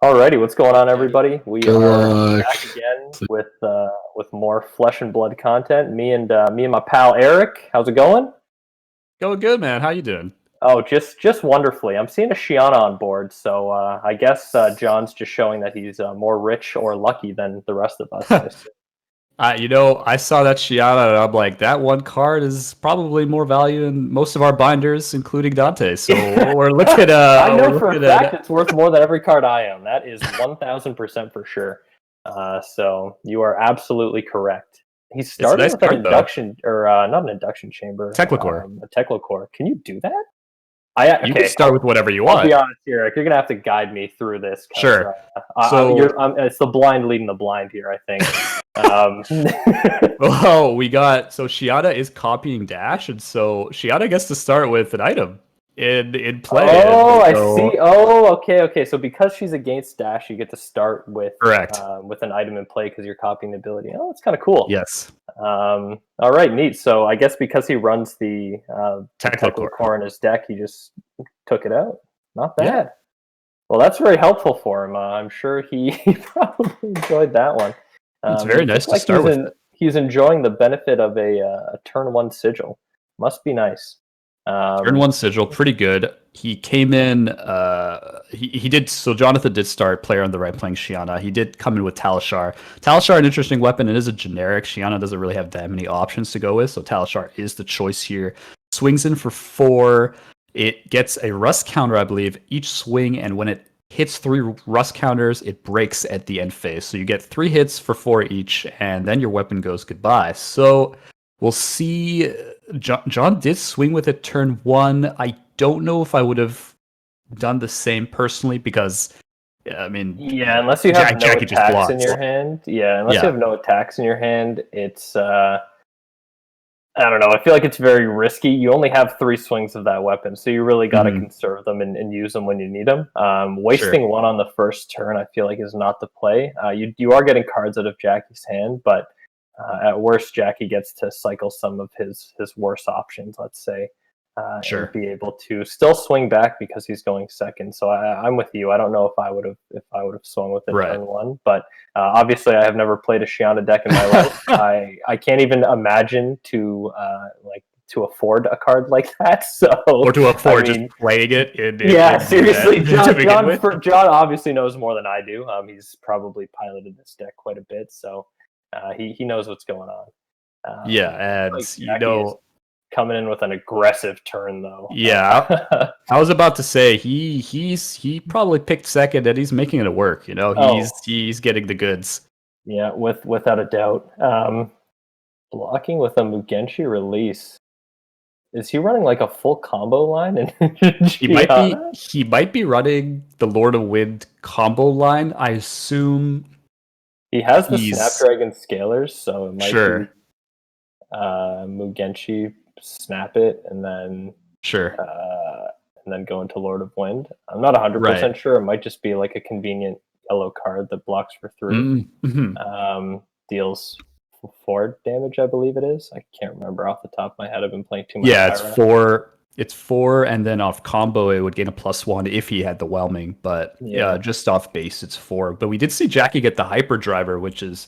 Alrighty, what's going on, everybody? We Good are luck. back again with more flesh and blood content. Me and my pal Eric. How's it going? Going good, man. How you doing? Oh, just wonderfully. I'm seeing a Shiyana on board, so I guess John's just showing that he's more rich or lucky than the rest of us. I saw that Shiyana, and I'm like, that one card is probably more value in most of our binders, including Dante. So we're looking. I know for a fact it's worth more than every card I own. That is 1,000% for sure. So you are absolutely correct. He's starting nice with an card, though. induction, or not an induction chamber. Technocore. A Technocore. Can you do that? You can start with whatever you want. I'll be honest here, Eric. You're gonna have to guide me through this. Sure. It's the blind leading the blind here, I think. Oh, Shiyana is copying Dash, and so Shiyana gets to start with an item in play. Oh, I see. Oh, okay. So because she's against Dash, you get to start with with an item in play because you're copying the ability. Oh, that's kind of cool. Yes. All right, neat. So I guess because he runs the Technocore in his deck, he just took it out. Not bad. Yeah. Well, that's very helpful for him. I'm sure he probably enjoyed that one. It's very nice to start with. He's enjoying the benefit of a turn one sigil. Must be nice. Turn one sigil, pretty good. He came in. He did. So Jonathan did start player on the right playing Shiyana. He did come in with Talishar. Talishar, an interesting weapon. It is a generic. Shiyana doesn't really have that many options to go with, so Talishar is the choice here. Swings in for 4. It gets a rust counter, I believe, each swing, and when it hits 3 rust counters, it breaks at the end phase. So you get 3 hits for 4 each, and then your weapon goes goodbye. So we'll see. John did swing with it turn 1. I don't know if I would have done the same personally because, unless you have no attacks in your hand. Yeah, unless you have no attacks in your hand, it's I don't know. I feel like it's very risky. You only have 3 swings of that weapon, so you really got to conserve them and use them when you need them. Wasting one on the first turn, I feel like, is not the play. You are getting cards out of Jackie's hand, but at worst, Jackie gets to cycle some of his worse options, let's say, and be able to still swing back because he's going second. So I'm with you. I don't know if I would have swung with it turn 1, but obviously I have never played a Shiyana deck in my life. I can't even imagine to afford a card like that. So or to afford just playing it. Seriously, John obviously knows more than I do. He's probably piloted this deck quite a bit, so. He knows what's going on. Coming in with an aggressive turn though. Yeah, I was about to say he probably picked second and he's making it work. He's getting the goods. Yeah, without a doubt. Blocking with a Mugenshi release. Is he running like a full combo line? He might be running the Lord of Wind combo line. I assume. He has the Snapdragon Scalers, so it might be Mugenshi, snap it, and then go into Lord of Wind. I'm not 100% sure. It might just be like a convenient yellow card that blocks for 3. Deals 4 damage, I believe it is. I can't remember off the top of my head. I've been playing too much. Yeah, it's 4. It's 4, and then off combo it would gain a +1 if he had the whelming. But just off base it's 4. But we did see Jackie get the hyperdriver, which is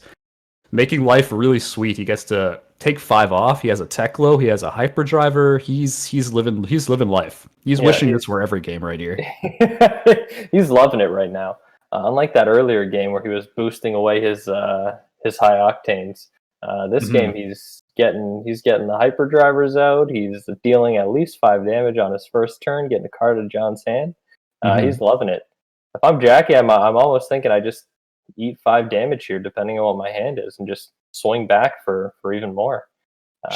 making life really sweet. He gets to take 5 off. He has a Techlo. He has a hyperdriver. He's living life. He's wishing this were every game right here. He's loving it right now. Unlike that earlier game where he was boosting away his high octanes. This game he's getting the hyperdrivers out. He's dealing at least 5 damage on his first turn, getting a card of John's hand. He's loving it. If I'm Jackie, I'm almost thinking I just eat 5 damage here, depending on what my hand is, and just swing back for even more.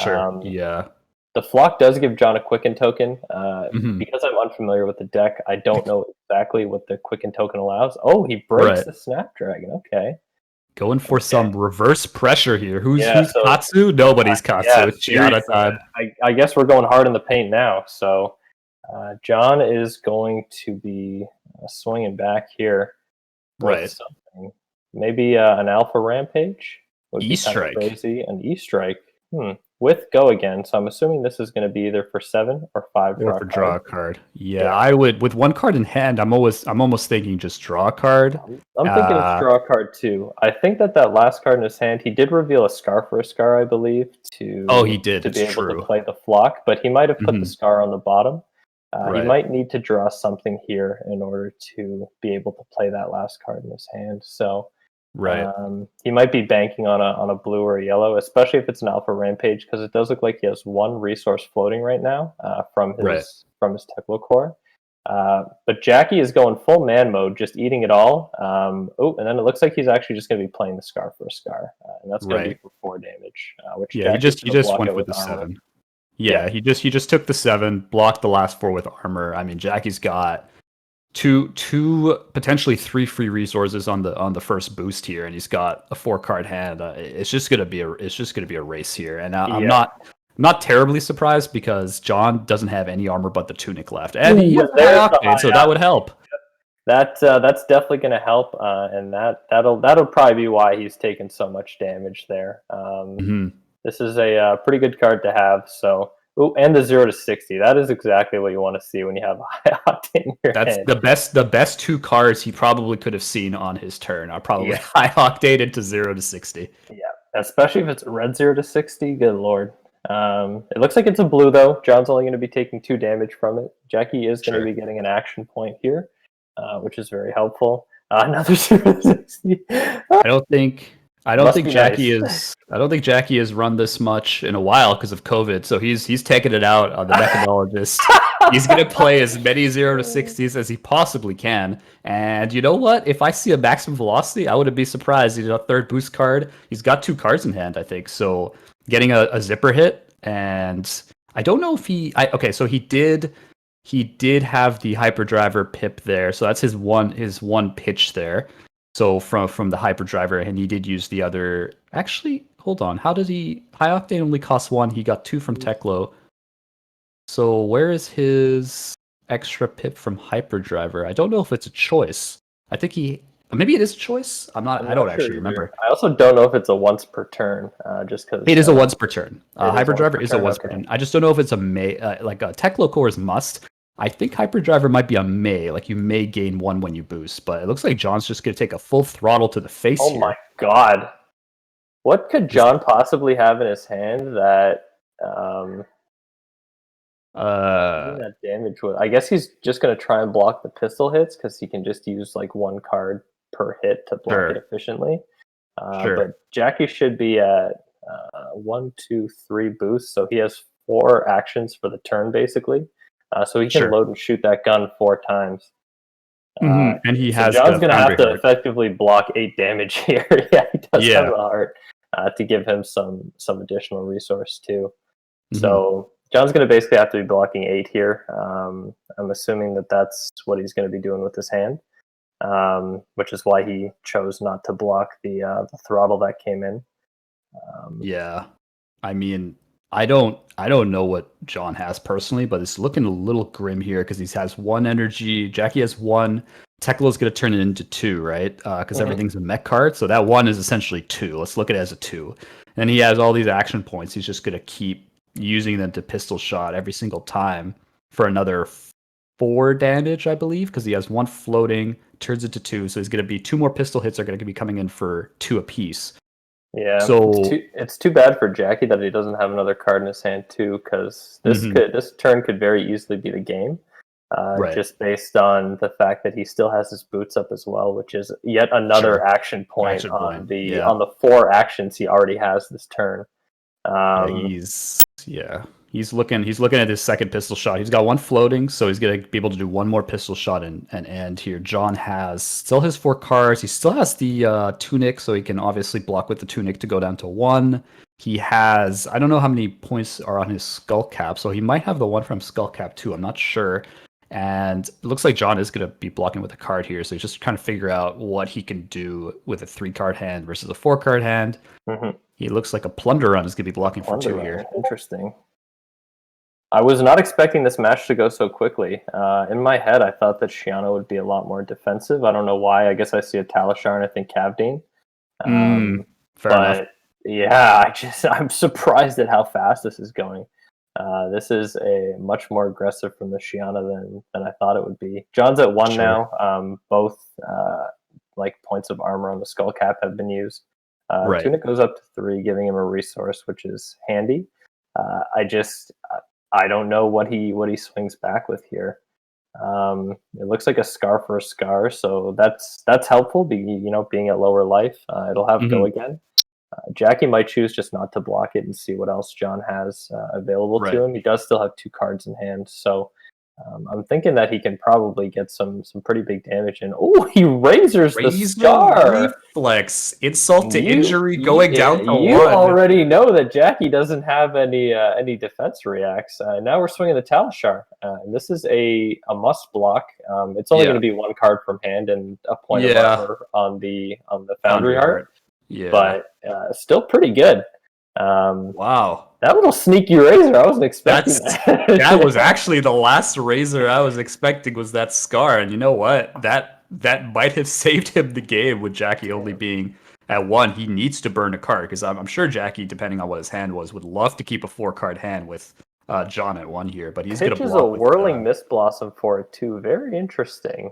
The Flock does give John a Quicken token. Because I'm unfamiliar with the deck, I don't know exactly what the Quicken token allows. Oh, he breaks the Snapdragon. Okay. Going for some reverse pressure here. Who's Katsu? Nobody's Katsu. It's Shiyana time. I guess we're going hard in the paint now. So John is going to be swinging back here. Something. Maybe an Alpha Rampage. E-Strike. Crazy. An E-Strike. with go again, so I'm assuming this is going to be either for 7 or 5 Or draw for card. draw a card. Yeah, I would, with one card in hand, I'm almost thinking just draw a card. I'm thinking it's draw a card too. I think that last card in his hand, he did reveal a Scar for a Scar, I believe, he did. to It's be able true. to play the Flock, but he might have put the Scar on the bottom. He might need to draw something here in order to be able to play that last card in his hand. So he might be banking on a blue or a yellow, especially if it's an Alpha Rampage, because it does look like he has 1 resource floating right now from his Teklo core. But Jackie is going full man mode, just eating it all. And then it looks like he's actually just going to be playing the Scar for a Scar, and that's going to be for 4 damage. Which he just went with the 7. Yeah, he just took the 7, blocked the last 4 with armor. I mean, Jackie's got two potentially 3 free resources on the first boost here, and he's got a 4-card hand. It's just gonna be a race here, and I'm not terribly surprised because John doesn't have any armor but the tunic left, and he has high octane, so that would help. That's definitely going to help, and that'll probably be why he's taken so much damage there. This is a pretty good card to have. So, and the 0 to 60. That is exactly what you want to see when you have a high octane in your hand. The best 2 cards he probably could have seen on his turn are probably high octane into 0 to 60. Yeah, especially if it's red 0 to 60. Good lord. It looks like it's a blue though. John's only going to be taking 2 damage from it. Jackie is going to be getting an action point here, which is very helpful. Another 0 to 60. I don't think Jackie has run this much in a while because of COVID. So he's taking it out on the Mechanologist. He's going to play as many 0 to 60s as he possibly can. And you know what? If I see a maximum velocity, I wouldn't be surprised. He's a 3rd boost card. He's got 2 cards in hand, I think. So getting a zipper hit, and I don't know if so he did have the Hyperdriver pip there. So that's his one pitch there. So from the Hyperdriver, and he did use the other. Actually, hold on. How does he? High Octane only costs 1. He got 2 from Teklo. So where is his extra pip from Hyperdriver? I don't know if it's a choice. I think maybe it is a choice. I don't actually remember. I also don't know if it's a once per turn. Just because it is a once per turn. Hyperdriver is a once per turn. I just don't know if it's a like a Teklo core is must. I think Hyperdriver might be a may, like you may gain 1 when you boost, but it looks like John's just going to take a full throttle to the face here. Oh my god. What could John possibly have in his hand that that damage would? I guess he's just going to try and block the pistol hits because he can just use like 1 card per hit to block it efficiently. But Jackie should be at 1, 2, 3 boosts, so he has 4 actions for the turn basically. So he can load and shoot that gun 4 times. And he has. John's going to have to effectively block 8 damage here. Yeah, he does have the heart to give him some additional resource too. So John's going to basically have to be blocking 8 here. I'm assuming that's what he's going to be doing with his hand, which is why he chose not to block the throttle that came in. I mean, I don't know what John has personally, but it's looking a little grim here because he has 1 energy. Jackie has 1. Teklo's going to turn it into 2, right? Because everything's a mech card, so that 1 is essentially 2. Let's look at it as a 2. And he has all these action points. He's just going to keep using them to pistol shot every single time for another 4 damage, I believe, because he has 1 floating, turns it to 2. So he's going to be 2 more pistol hits are going to be coming in for 2 apiece. Yeah, so it's too bad for Jackie that he doesn't have another card in his hand too, because this turn could very easily be the game, just based on the fact that he still has his boots up as well, which is yet another action point on the 4 actions he already has this turn. He's looking at his second pistol shot. He's got 1 floating, so he's going to be able to do 1 more pistol shot and end here. John still has 4 cards. He still has the tunic, so he can obviously block with the tunic to go down to 1. He has, I don't know how many points are on his skull cap, so he might have the 1 from skull cap too. I'm not sure. And it looks like John is going to be blocking with a card here, so he's just trying to figure out what he can do with a 3-card hand versus a 4-card hand. He looks like a Plunder Run is going to be blocking for 2 here. Interesting. I was not expecting this match to go so quickly. In my head, I thought that Shiyana would be a lot more defensive. I don't know why. I guess I see a Talishar and I think Cavdine. Fair enough. Yeah, I'm surprised at how fast this is going. This is a much more aggressive from the Shiyana than I thought it would be. John's at 1 now. Both like points of armor on the skull cap have been used. Tunic goes up to 3, giving him a resource, which is handy. I don't know what he swings back with here. It looks like a scar for a scar, so that's helpful. Being at lower life, it'll have go again. Jackie might choose just not to block it and see what else John has available to him. He does still have 2 cards in hand, so I'm thinking that he can probably get some pretty big damage in. Oh, he razors the scar. Reflex, insult to injury, going down to 1. You already know that Jackie doesn't have any defense reacts. Now we're swinging the Talishar, and this is a must block. It's only going to be 1 card from hand and a point of armor on the Foundry Heart. Yeah, but still pretty good. Wow, that little sneaky razor, I wasn't expecting that. That was actually the last razor I was expecting, was that scar. And you know what? That might have saved him the game with Jackie only being at 1. He needs to burn a card, because I'm sure Jackie, depending on what his hand was, would love to keep a 4-card hand with John at 1 here, but he's going to block a Whirling Mist Blossom for it too. Very interesting.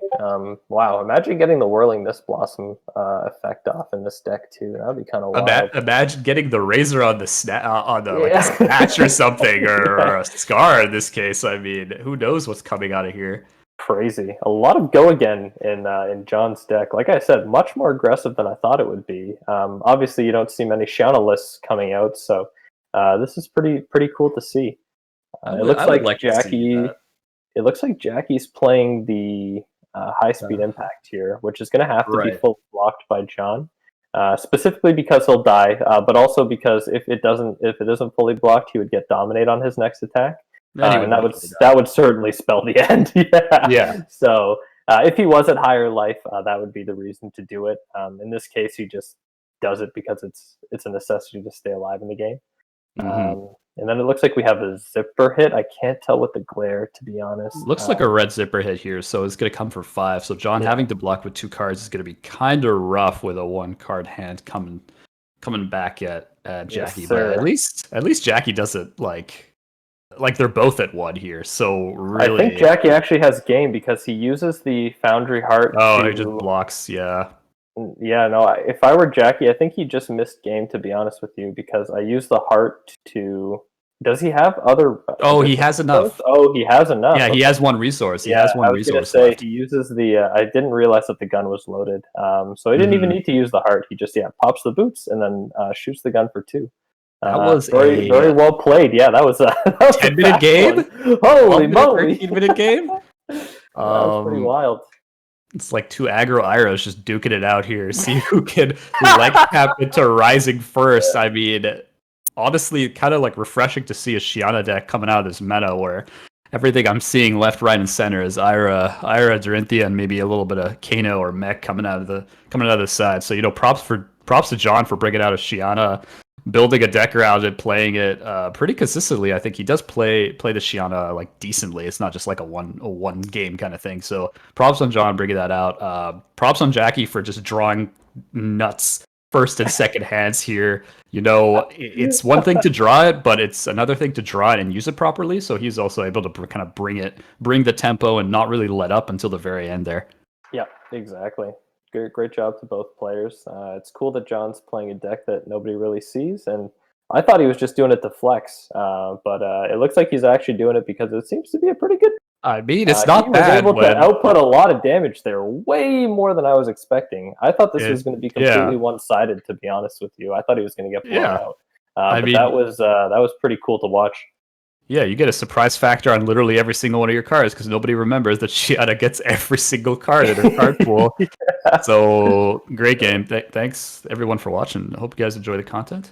Wow, imagine getting the Whirling Mist Blossom effect off in this deck too. That would be kind of wild. Imagine getting the razor on the like a snatch or something, or a scar in this case. I mean, who knows what's coming out of here? Crazy. A lot of go again in John's deck. Like I said, much more aggressive than I thought it would be. Obviously, you don't see many Shiyana lists coming out, so this is pretty cool to see. It looks like Jackie. It looks like Jackie's playing the high speed impact here, which is going to have to be fully blocked by John, specifically because he'll die, but also because if it isn't fully blocked, he would get dominate on his next attack, and that would certainly spell the end. Yeah. So if he was at higher life, that would be the reason to do it. In this case, he just does it because it's a necessity to stay alive in the game. And then it looks like we have a zipper hit. I can't tell with the glare, to be honest. Looks like a red zipper hit here, so it's going to come for 5. So John having to block with 2 cards is going to be kind of rough with a 1-card hand coming back at Jackie. Yes, but at least Jackie does it like they're both at 1 here. So really, I think Jackie actually has game because he uses the Foundry Heart. He just blocks. Yeah, no, if I were Jackie, I think he just missed game, to be honest with you, because I used the heart to... Does he have other... he has enough. Oh, he has enough. Yeah, he has 1 resource. He has 1 resource left. He uses the... I didn't realize that the gun was loaded. So he didn't even need to use the heart. He just, pops the boots and then shoots the gun for 2. That was very well played. Yeah, that was a 10-minute game? Holy moly. 13-minute game? That was pretty wild. It's like 2 aggro Iros just duking it out here. See who can leg cap into Rising first. I mean, honestly, kind of like refreshing to see a Shiyana deck coming out of this meta where everything I'm seeing left, right, and center is Ira, Dorinthia, and maybe a little bit of Kano or Mech coming out of the side. So props to John for bringing out a Shiyana, building a deck around it, playing it pretty consistently. I think he does play the Shiyana like decently. It's not just like a one game kind of thing. So props on John bringing that out. Props on Jackie for just drawing nuts first and second hands here. It's one thing to draw it, but it's another thing to draw it and use it properly. So he's also able to kind of bring the tempo and not really let up until the very end there. Yeah, exactly. Great job to both players. It's cool that John's playing a deck that nobody really sees, and I thought he was just doing it to flex, but it looks like he's actually doing it because it seems to be a pretty good... I mean, it's not bad. He was able to output a lot of damage there, way more than I was expecting. I thought this was going to be completely one-sided, to be honest with you. I thought he was going to get blown out. That was pretty cool to watch. Yeah, you get a surprise factor on literally every single one of your cards because nobody remembers that Shiyana gets every single card in her card pool. So, great game. Thanks, everyone, for watching. I hope you guys enjoy the content.